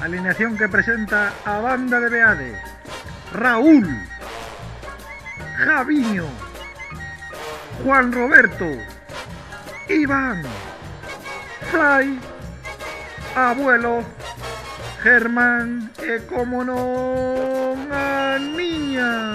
Alineación que presenta a Banda de Beade: Raúl, Javiño, Juan Roberto, Iván, Fly, Abuelo, Germán e, como non, a Niña.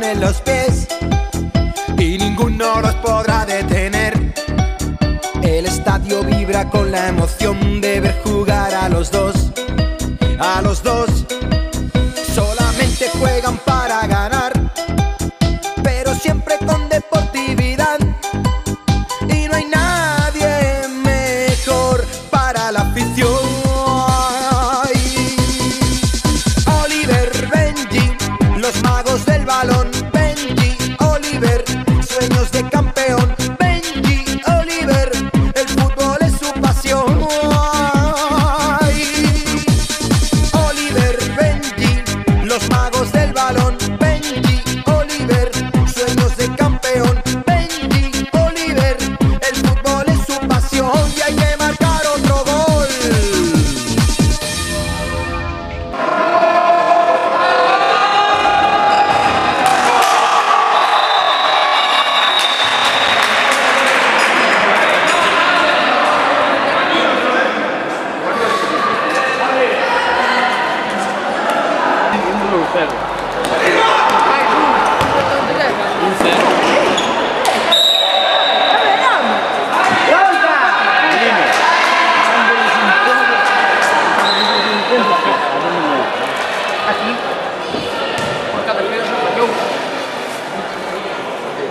En los pies y ninguno los podrá detener. El estadio vibra con la emoción de ver jugar a los dos. A los dos solamente juegan para ganar, pero siempre con deportividad. Y no hay nadie mejor para la afición. Oliver, Benji, los magos del balón. Benji, Oliver, sueños de campeón. Benji, Oliver, el fútbol es su pasión. Oliver, Benji, los magos del balón. Benji, Oliver, sueños de campeón. Benji, Oliver, el fútbol es su pasión. Y hay que marcar otro gol.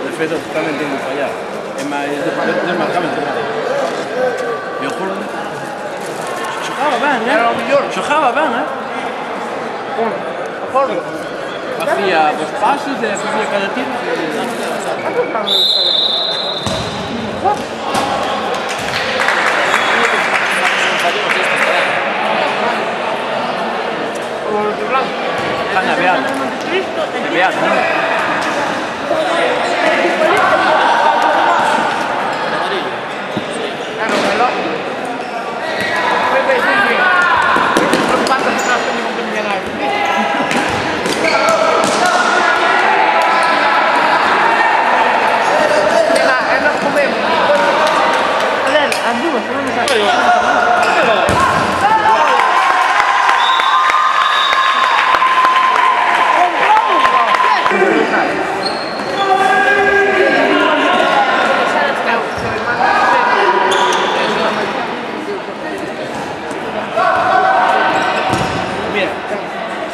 Defesa totalmente muy fallada. Es más, desmarcamente. Eu juro. Xogaba ben, era o mellor. Xogaba ben, Facía dos pasos e facía cada tiro. Están a Beade. De Beade, non?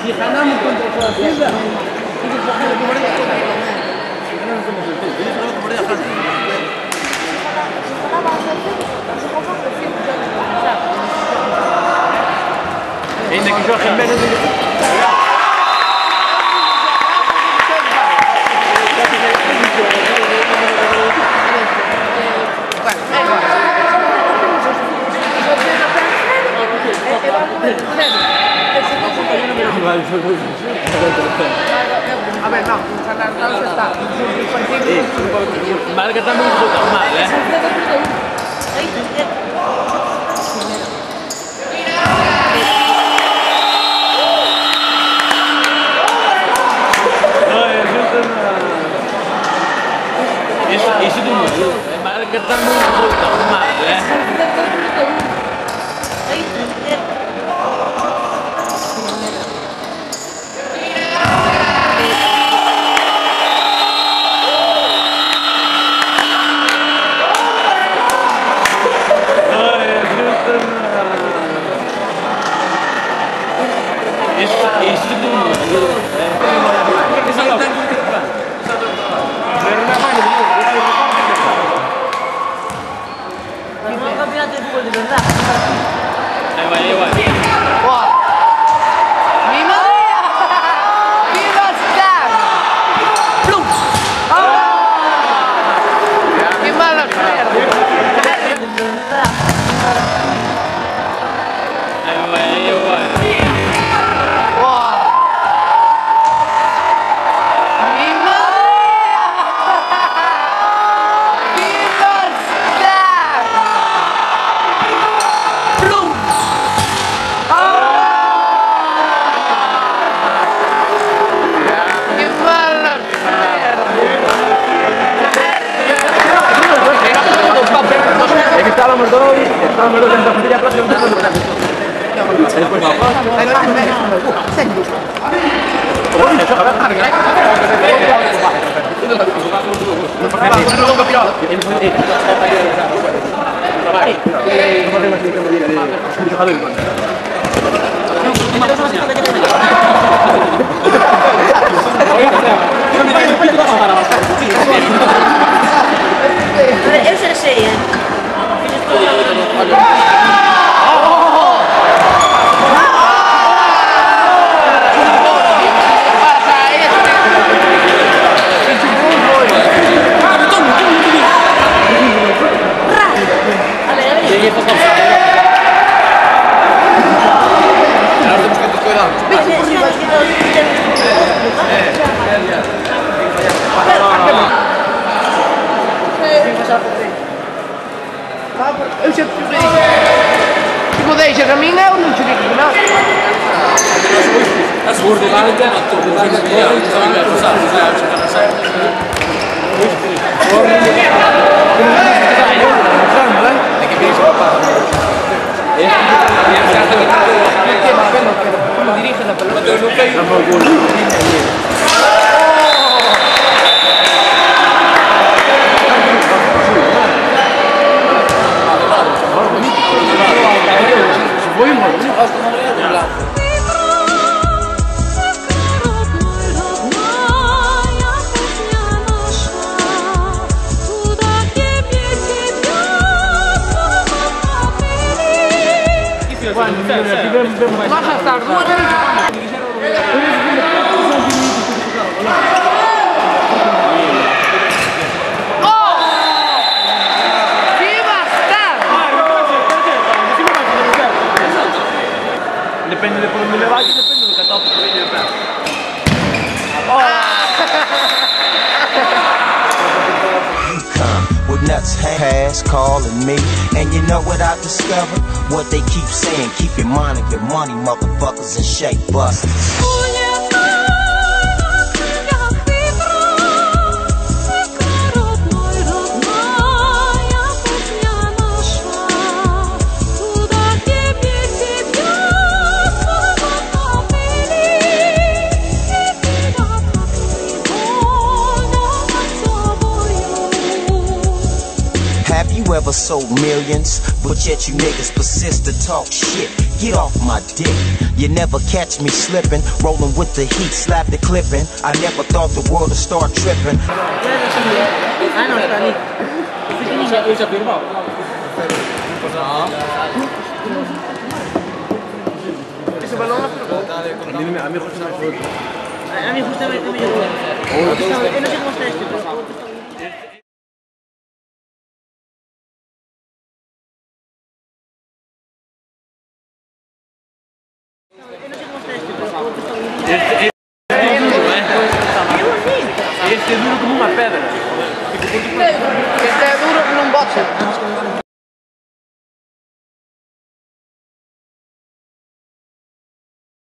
Si ganamos contra el Francesa, ainda que joguem menos. A ver, no, San está. Marca está muy mal, Isso do mundo. Marca está muito mal, Isso do mundo. Ahí va, ahí va. ¡Mi madre! ¡Viva Star! ¡Plum! ¡Qué mala suerte! Ahí va, ahí va. Estábamos dos en la partida plaza. Eu sei, Eu sempre te digo. Tipo, deixa caminhar, eu não te digo que não. Assurdo, vale até a tua, vale até Vas a estar duas depende de por onde le vai e depende do que tope que viene el pé. With nuts pass calling me, and you know what I discovered? What they keep saying, keep your mind and your money, motherfuckers, and shake busters. Have you ever sold millions, but yet you niggas persist to talk shit? Get off my dick. You never catch me slipping, rolling with the heat, slap the clipping. I never thought the world would start tripping. a mí justamente me llegó. No sé cómo está este, pero